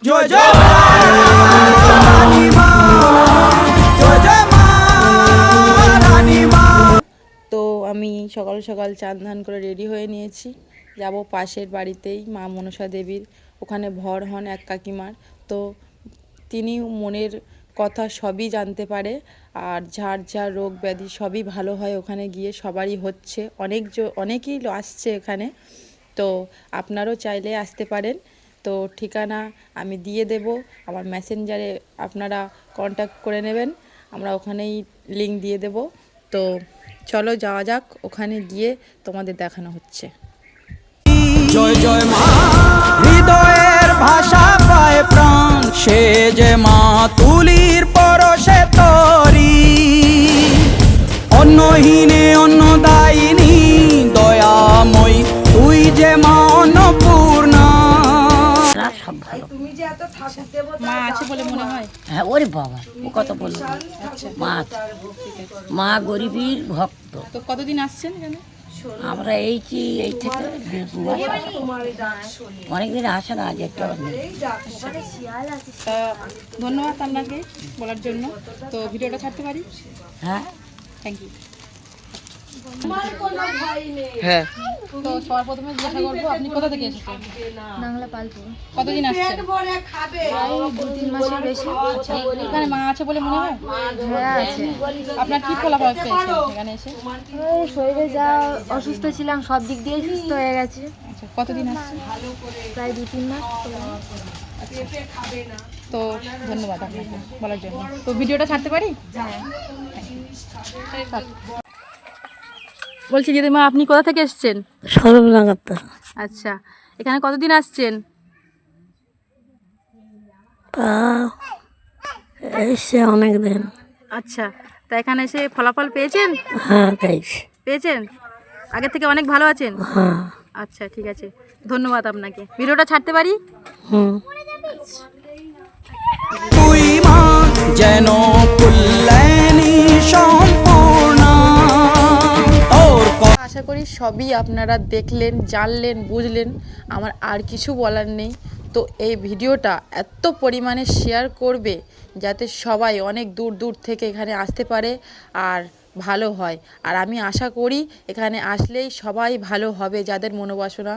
জয় জয় রানী মা, জয় জয় মা রানী মা। তো আমি সকাল সকাল চান ধান করে রেডি হয়ে নিয়েছি, যাব পাশের বাড়িতেই মা মনসা দেবীর, ওখানে ভর হন এক কাকিমার। তো তিনি মনের কথা সবই জানতে পারে, আর যার যার রোগ ব্যাধি সবই ভালো হয় ওখানে গিয়ে, সবারই হচ্ছে, অনেকেই আসছে এখানে। তো আপনারাও চাইলে আসতে পারেন। তো ঠিকানা আমি দিয়ে দেব আমার মেসেঞ্জারে, আপনারা কন্ট্যাক্ট করে নেবেন, আমরা ওখানেই লিংক দিয়ে দেব। তো চলো যাওয়া যাক, ওখানে গিয়ে তোমাদের দেখানো হচ্ছে। জয় জয় মা, হৃদয়ের ভাষা পায় প্রাণ, সে যে মা তুলির পরশে তরি, অন্নহীনে অন্নদায়িনী দয়াময়ী, তুই যে মা অন্নপূর্ণা। মা আছে বলে মনে হয়? হ্যাঁ, ওরে বাবা, ও কথা বললো। মা মা গরিবীর ভক্ত। তো কতদিন আসছেন এখানে? আমরা এই থেকে অনেকদিন আসে না, আজ একটা ধন্যবাদ আপনাকে বলার জন্য। তো ভিডিওটা ছাড়তে পারি? হ্যাঁ, থ্যাংক ইউ। হ্যাঁ। তো সবার প্রথমে জিজ্ঞাসা করবো, আপনি কোথা থেকে এসেছেন? বাংলা পালপুর। কতদিন আসছেন? প্রায় 2-3 মাসের বেশি। এখানে মা আছে বলে মনে হয়? হ্যাঁ আছে। আপনার কি ফলাফল পেয়েছেন এখানে এসে? ওই শরীরে যা অসুস্থ ছিলাম সব দিক দিয়ে সুস্থ হয়ে গেছে। আচ্ছা, কতদিন আসছেন? প্রায় 2-3 মাস। তো ধন্যবাদ আপনাকে বলার জন্য। তো ভিডিওটা ছাড়তে পারি? হ্যাঁ। বলছি দিদিমা, আপনি কোথা থেকে এসেছেন? সরবরাগত। আচ্ছা, এখানে কতদিন আসছেন? এসে অনেক দিন। আচ্ছা, তা এখানে এসে ফলাফল পেয়েছেন? হ্যাঁ, পেয়েছি। পেয়েছেন? আগের থেকে অনেক ভালো আছেন? হ্যাঁ। আচ্ছা, ঠিক আছে, ধন্যবাদ আপনাকে। ভিডিওটা ছাড়তে পারি? হুম। তুই মা যেন কল্যাণী সম্পূর্ণা। আশা করি সবই আপনারা দেখলেন, জানলেন, বুঝলেন। আমার আর কিছু বলার নেই। তো এই ভিডিওটা এত পরিমাণে শেয়ার করবে যাতে সবাই অনেক দূর দূর থেকে এখানে আসতে পারে আর ভালো হয়। আর আমি আশা করি এখানে আসলেই সবাই ভালো হবে, যাদের মনোবাসনা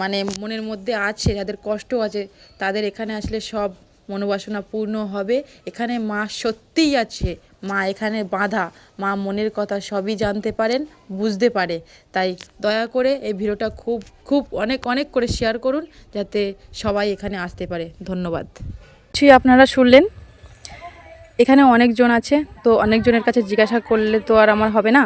মানে মনের মধ্যে আছে, যাদের কষ্ট আছে, তাদের এখানে আসলে সব মনোবাসনা পূর্ণ হবে। এখানে মা সত্যিই আছে, মা এখানে বাঁধা, মা মনের কথা সবই জানতে পারেন, বুঝতে পারে। তাই দয়া করে এই ভিডিওটা খুব খুব অনেক অনেক করে শেয়ার করুন, যাতে সবাই এখানে আসতে পারে। ধন্যবাদ। আপনারা শুনলেন, এখানে অনেকজন আছে, তো অনেকজনের কাছে জিজ্ঞাসা করলে তো আর আমার হবে না,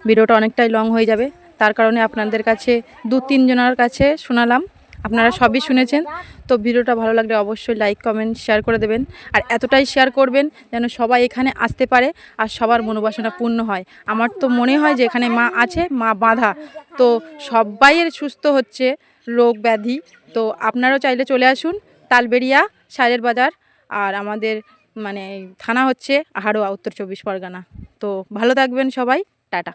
ভিডিওটা অনেকটাই লং হয়ে যাবে। তার কারণে আপনাদের কাছে 2-3 জনের কাছে শোনালাম, আপনারা সবই শুনেছেন। তো ভিডিওটা ভালো লাগলে অবশ্যই লাইক কমেন্ট শেয়ার করে দেবেন, আর এতটাই শেয়ার করবেন যেন সবাই এখানে আসতে পারে আর সবার মনোবাসনা পূর্ণ হয়। আমার তো মনে হয় যে এখানে মা আছে, মা বাঁধা, তো সবাইয়ের সুস্থ হচ্ছে রোগ ব্যাধি। তো আপনারাও চাইলে চলে আসুন, তালবেড়িয়া সাইলের বাজার, আর আমাদের থানা হচ্ছে হাড়োয়া, উত্তর 24 পরগনা। তো ভালো থাকবেন সবাই, টাটা।